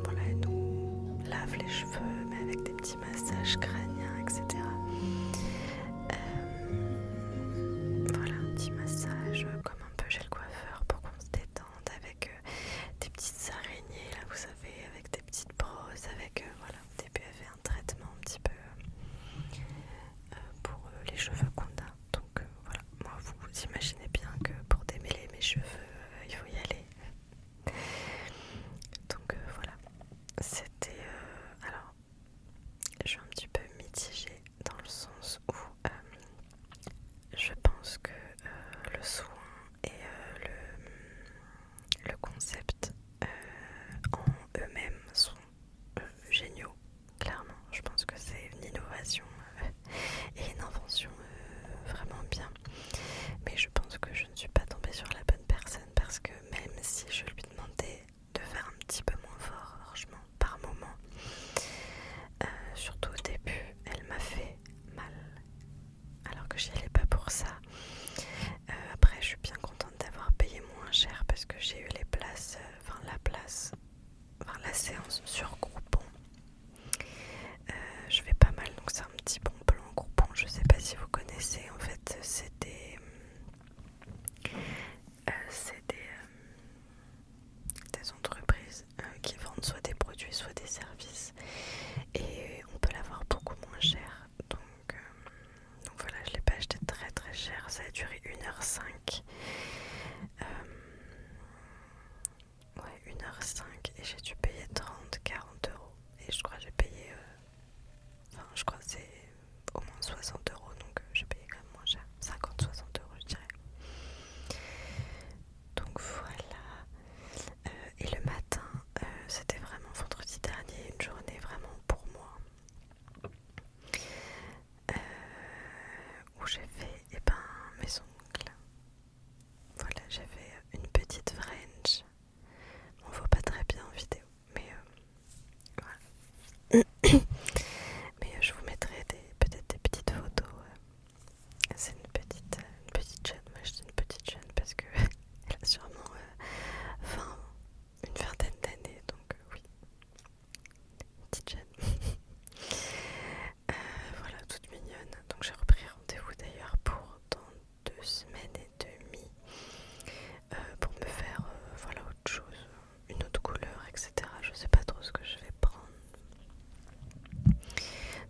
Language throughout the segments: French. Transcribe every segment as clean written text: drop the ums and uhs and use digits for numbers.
voilà, elle nous lave les cheveux, mais avec des petits massages crâniens, etc. Voilà, un petit massage comme un peu chez le coiffeur pour qu'on se détende avec des petites araignées, là vous savez, avec des petites brosses, avec voilà, au début elle fait un traitement un petit peu pour les cheveux qu'on a. Donc voilà, moi vous imaginez bien que pour démêler mes cheveux, il faut y aller. Donc voilà, c'était alors je suis un petit peu mitigée dans le sens où je pense que le soin et le concept en eux-mêmes sont géniaux. Clairement, je pense que c'est une innovation et une invention vraiment bien. Mais je pense que je ne suis pas tombée sur la bonne personne parce que même si je lui demandais de faire un petit peu moins fort, franchement, par moment, surtout au début, elle m'a fait mal. Alors que j'y allais pas pour ça. Après, je suis bien contente d'avoir payé moins cher parce que j'ai eu les places, la séance sur Groupon. Je vais pas mal, donc c'est un petit bon plan Groupon. Je sais pas si vous connaissez. En fait, c'est des entreprises qui vendent soit des produits, soit des services, et on peut l'avoir beaucoup moins cher. Donc voilà, je l'ai pas acheté très très cher. Ça a duré 1h05. Ouais, 1h05 et j'ai dû payer 30-40 euros. Et je crois que j'ai payé. Je crois que c'est au moins 60 euros, donc j'ai payé quand même moins cher. 50-60 euros, je dirais. Donc voilà. Et le matin, c'était vraiment vendredi dernier, une journée vraiment pour moi. Où j'ai fait mes ongles. Voilà, j'ai fait une petite French. On voit pas très bien en vidéo, mais voilà. Mais je vous mettrai peut-être des petites photos. C'est une petite jeune. Moi je dis une petite jeune parce que elle a sûrement une vingtaine d'années, donc oui, une petite jeune. Voilà, toute mignonne. Donc j'ai repris rendez-vous d'ailleurs pour dans 2 semaines et demie pour me faire voilà, autre chose, une autre couleur, etc. Je sais pas trop ce que je vais prendre.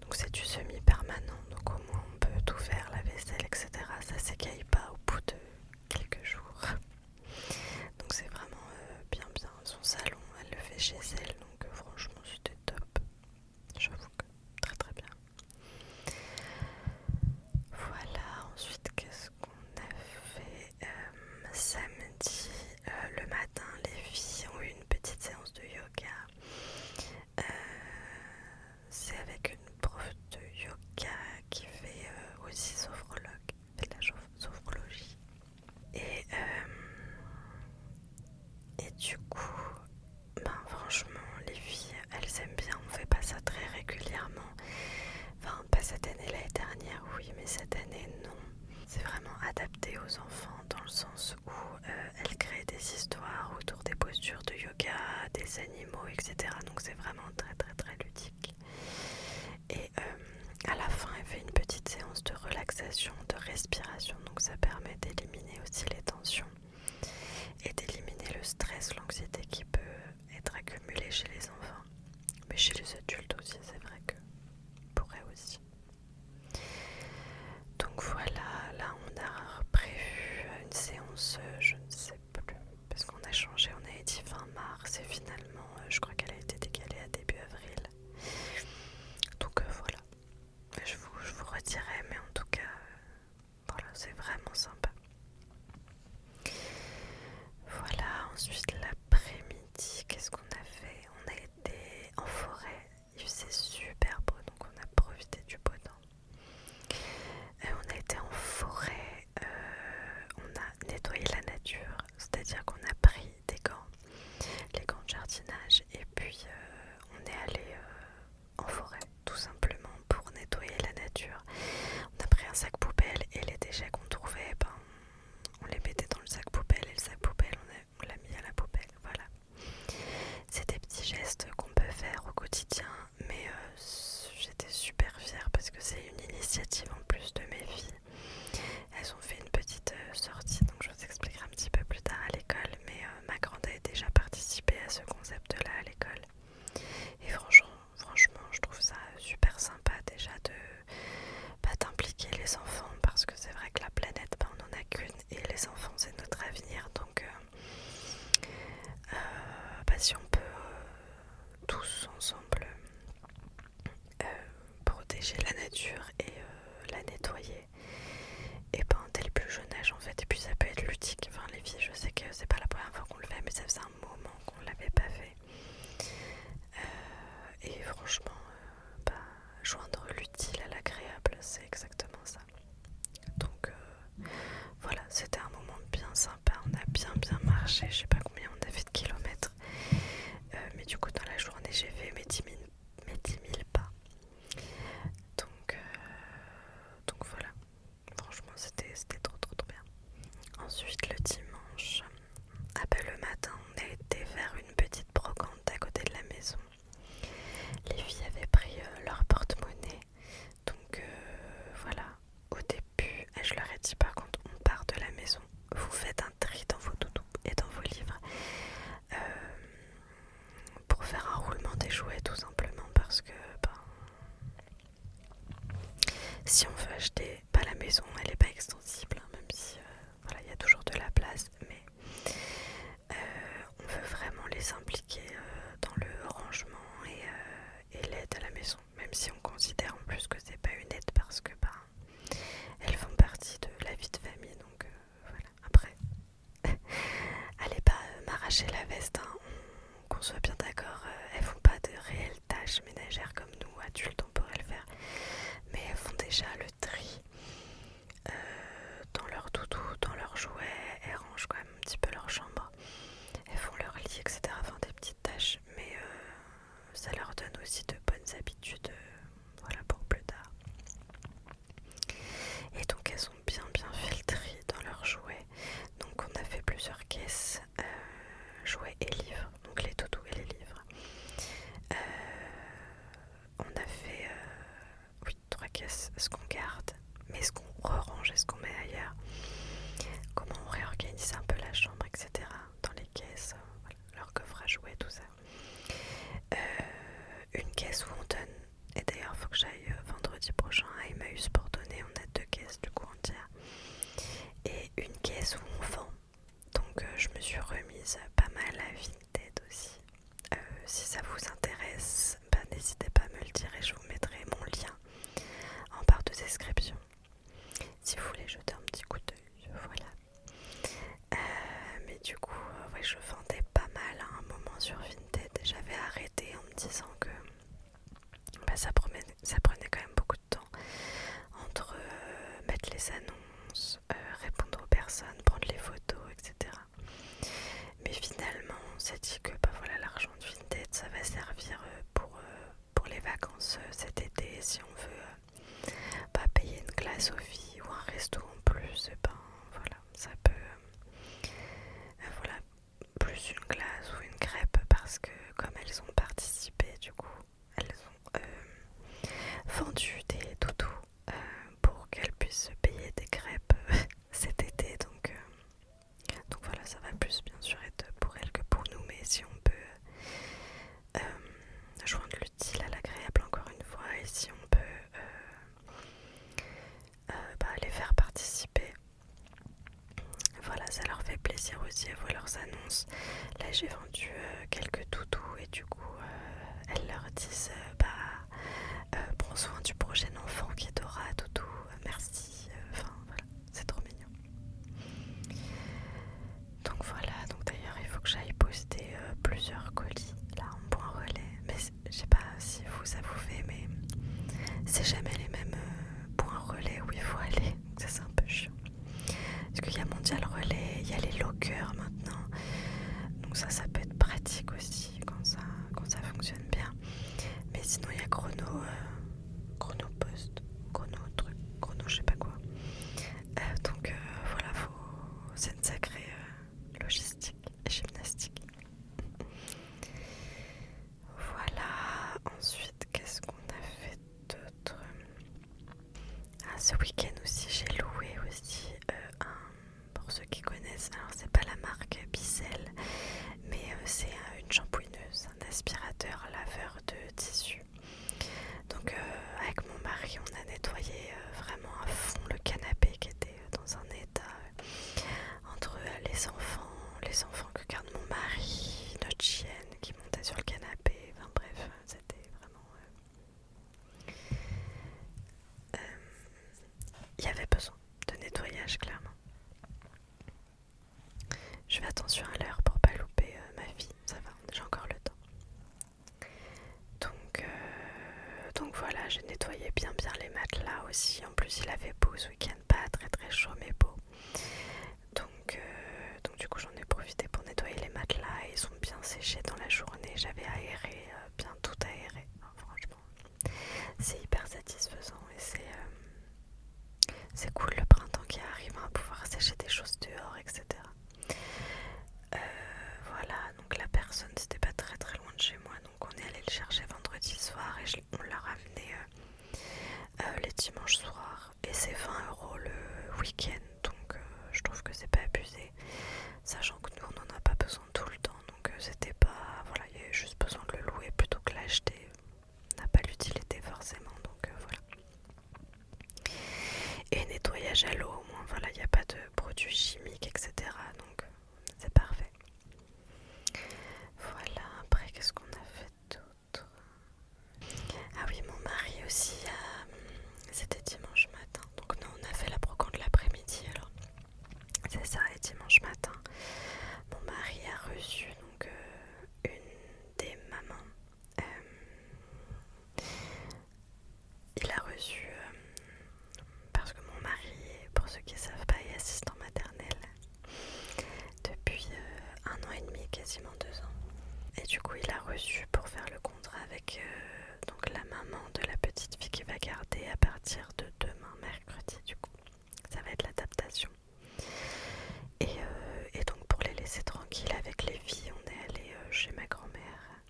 Donc c'est du semi-permanent, donc au moins on peut tout faire, la vaisselle, etc. Ça s'écaille pas au bout de quelques jours. Donc c'est vraiment bien. Son salon, elle le fait chez elle, donc franchement c'était top. J'avoue que très très bien. Voilà, ensuite qu'est-ce qu'on a fait samedi le matin, les filles ont eu une petite séance de yoga. C'est avec une prof de yoga qui fait aussi sophrologue, fait de la sophrologie. Et du coup, franchement, les filles, elles aiment bien. On fait pas ça très régulièrement. Enfin, pas cette année, l'année dernière, oui, mais cette année, non. C'est vraiment adapté aux enfants dans le sens où elles créent des histoires autour des postures de yoga, des animaux, etc. Donc c'est vraiment très très très ludique. Et à la fin, elle fait une petite séance de relaxation, de respiration. Donc ça permet d'éliminer aussi les tensions et d'éliminer le stress, l'anxiété qui peut être accumulée chez les enfants. Mais chez les adultes aussi, c'est vrai que pourrait aussi. Donc voilà, là on a prévu une séance, je ne sais plus, parce qu'on a changé, on avait dit fin mars et finalement je crois qu'elle a été décalée à début avril. Donc voilà, je vous redirai, mais en tout cas, voilà, c'est vraiment sympa. Voilà, ensuite l'après-midi, qu'est-ce qu'on a fait? On a protéger la nature et la nettoyer. Et ben dès le plus jeune âge en fait. Et puis ça peut être ludique. Enfin les filles, je sais que c'est pas la première fois qu'on le fait, mais ça faisait un moment qu'on l'avait pas fait. Et franchement, joindre l'utile à l'agréable, c'est exactement ça. Donc voilà, c'était un moment bien sympa. On a bien marché. Je sais pas combien on a fait de kilomètres. Mais du coup dans la journée j'ai fait mes 10 000 pas. Donc voilà, franchement c'était trop bien. Ensuite le dimanche, le matin on a été faire une petite brocante à côté de la maison. Les filles avaient pris leur porte-monnaie. Donc voilà, au début je leur ai dit par contre on part de la maison, vous faites un tri dans vos doudous et dans vos livres pour faire un roulement des jouets tout simplement parce que si on veut acheter, la maison elle est pas extensible hein, même si voilà, il y a toujours de la place, mais on veut vraiment les impliquer dans le rangement et l'aide à la maison, même si on considère en plus que c'est pas une aide parce que elles font partie de la vie de famille, donc voilà. Après, allez pas m'arracher la veste, hein. Qu'on soit bien d'accord, elles font pas de réelles tâches ménagères comme nous, adultes, on pourrait le faire, mais elles font déjà le tri dans leurs doudous, dans leurs jouets, elles rangent quand même un petit peu leur chambre, elles font leur lit, etc. Enfin des petites tâches, mais ça leur donne aussi de bonnes habitudes voilà, pour plus tard. Et donc elles ont bien fait le tri dans leurs jouets. Donc on a fait plusieurs caisses, jouets et livres, donc les doudous et les livres. On a fait 3 caisses, ce qu'on garde, mais ce qu'on re-range et ce qu'on met ailleurs. Comment on réorganise un peu la chambre, etc. Dans les caisses, voilà, leur coffre à jouets, tout ça. Une caisse où on donne, et d'ailleurs il faut que j'aille vendredi prochain à Emmaüs pour donner, on a 2 caisses du coup entières. Et une caisse où on vend. Donc je me suis remise pas mal à Vinted aussi. Si ça vous intéresse, n'hésitez pas à me le dire et je vous mettrai mon lien en barre de description. Si vous voulez jeter un petit coup d'œil, voilà. Mais du coup, ouais, je vendais pas mal à un moment sur Vinted. J'avais arrêté en me disant que ça prenait quand même beaucoup de temps entre mettre les annonces, répondre aux personnes, prendre les photos, etc. Mais finalement, on s'est dit que voilà, l'argent de Vinted, ça va servir pour les vacances cet été. Si on veut payer une glace aux filles ou un resto en plus, voilà, ça peut voilà, plus une glace ou une crêpe parce que comme elles ont participé, du coup, elles ont vendu des doudous pour qu'elles puissent se payer des crêpes cet été. Donc voilà, ça va plus bien sûr être pour elles que pour nous, mais si on peut joindre l'utile à l'agréable encore une fois, et si on peut les faire participer, voilà, ça leur fait plaisir aussi, elles voient leurs annonces. Là j'ai vendu quelques doudous et du coup elles leur disent prends soin du prochain enfant qui t'aura doudou, merci, enfin voilà, c'est trop mignon. Donc voilà, donc d'ailleurs il faut que j'aille poster plusieurs colis là en point relais, mais je sais pas si ça vous fait, mais c'est jamais les mêmes points relais où il faut aller, donc ça c'est un peu chiant. Parce qu'il y a Mondial Relais, il y a les lockers maintenant, donc ça peut être pratique aussi quand ça fonctionne bien. Mais sinon il y a Chrono Post, Chrono je sais pas quoi. Donc voilà, c'est une sacrée logistique et gymnastique. Voilà, ensuite qu'est-ce qu'on a fait d'autre? Ce week-end aussi j'ai loué aussi pour ceux qui connaissent, alors c'est pas la marque Bissell, mais c'est une shampouineuse, un aspirateur laveur de tissu. Donc avec mon mari on a nettoyé vraiment à fond le canapé qui était dans un état entre les enfants que garde mon mari, notre chienne qui montait sur le canapé, enfin bref, c'était vraiment j'ai nettoyé bien les matelas aussi. En plus il avait beau ce week-end, pas très chaud mais beau. Donc du coup j'en ai profité pour nettoyer les matelas et ils sont bien séchés dans la journée. J'avais aéré, bien tout aéré. Enfin, franchement, c'est hyper satisfaisant et c'est cool le printemps qui arrive à pouvoir sécher des choses dehors, etc. Voilà, donc la personne c'était pas très loin de chez moi, donc on est allé le chercher vendredi soir et on l'a ramené les dimanches soirs et c'est 20 € le week-end, donc je trouve que c'est pas abusé, sachant que nous on en a pas besoin tout le temps, donc c'était pas, voilà, il y avait juste besoin de le louer plutôt que l'acheter, on n'a pas l'utilité forcément, donc voilà. Et nettoyage à l'eau, au moins voilà, il n'y a pas de produits chimiques, etc. Donc c'est parfait. Voilà, après qu'est-ce qu'on a fait d'autre? Ah oui, mon mari aussi, c'était dimanche matin. Donc non, on a fait la brocante l'après-midi alors. C'est ça, et dimanche matin, mon mari a reçu donc une des mamans. Il a reçu, parce que mon mari, pour ceux qui ne savent pas, est assistant maternel depuis 1 an et demi, quasiment 2 ans. Et du coup, il a reçu pour faire le contrat avec donc la maman de la petite fille qui va garder à partir de demain, mercredi. Du coup, ça va être l'adaptation. Et donc, pour les laisser tranquilles avec les filles, on est allé chez ma grand-mère.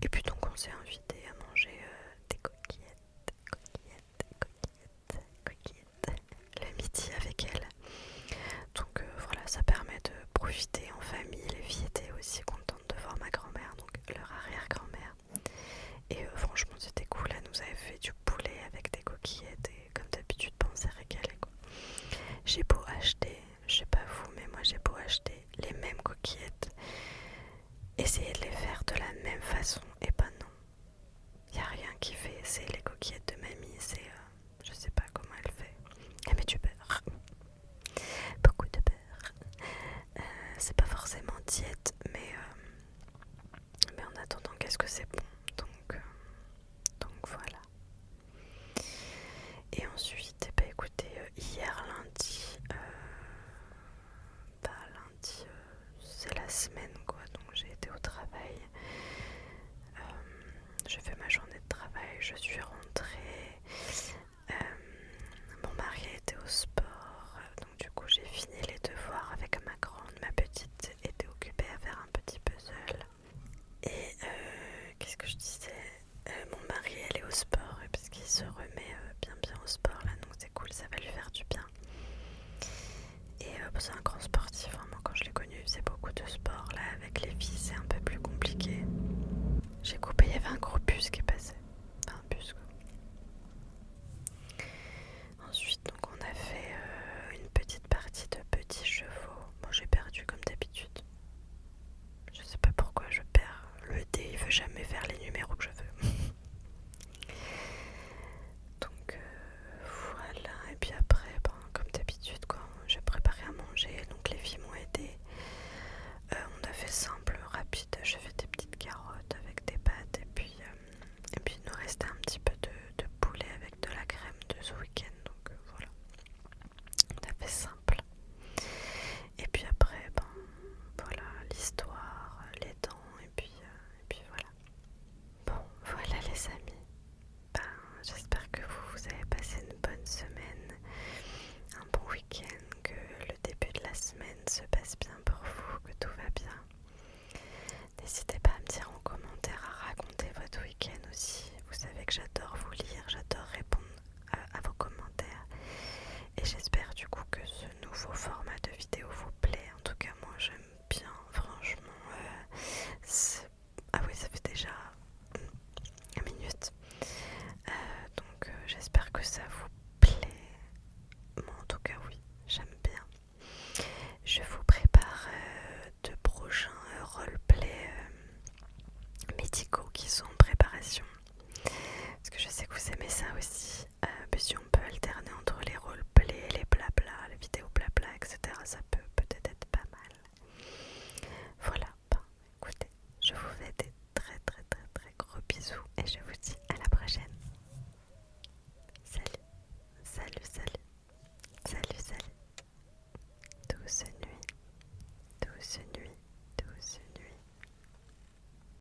Et puis donc, on s'est invité à manger des coquillettes, le midi avec elle. Donc voilà, ça permet de profiter en famille. Les filles étaient aussi contentes de voir ma grand-mère, donc leur arrière-grand-mère. Et franchement c'était cool, elle nous avait fait du poulet avec des coquillettes et comme d'habitude on s'est régalé quoi. J'ai beau acheter, je sais pas vous, mais moi j'ai beau acheter les mêmes coquillettes, essayer de les faire de la même façon, et ben non. Y a rien qui fait, c'est les coquillettes de mamie, c'est je sais pas comment elle fait. Elle met du beurre. Beaucoup de beurre. C'est pas forcément diète, mais en attendant, qu'est-ce que c'est bon. Donc voilà. Et ensuite, bah écoutez, hier lundi, c'est la semaine quoi, donc j'ai été au travail. J'ai fait ma journée de travail, je suis rentrée. Mon mari a été au sport, donc du coup j'ai fini les devoirs avec ma grande. Ma petite était occupée à faire un petit puzzle. Et qu'est-ce que je disais, mon mari allait au sport parce qu'il se remet bien au sport là, donc c'est cool, ça va lui faire du bien. Et c'est un grand sportif, vraiment quand je l'ai connu il faisait beaucoup de sport. Là avec les filles c'est un peu plus compliqué. J'ai coupé, il y avait un gros bus qui passait, enfin un bus quoi. Ensuite donc on a fait une petite partie de petits chevaux. Bon, j'ai perdu comme d'habitude. Je sais pas pourquoi je perds. Le dé il veut jamais faire les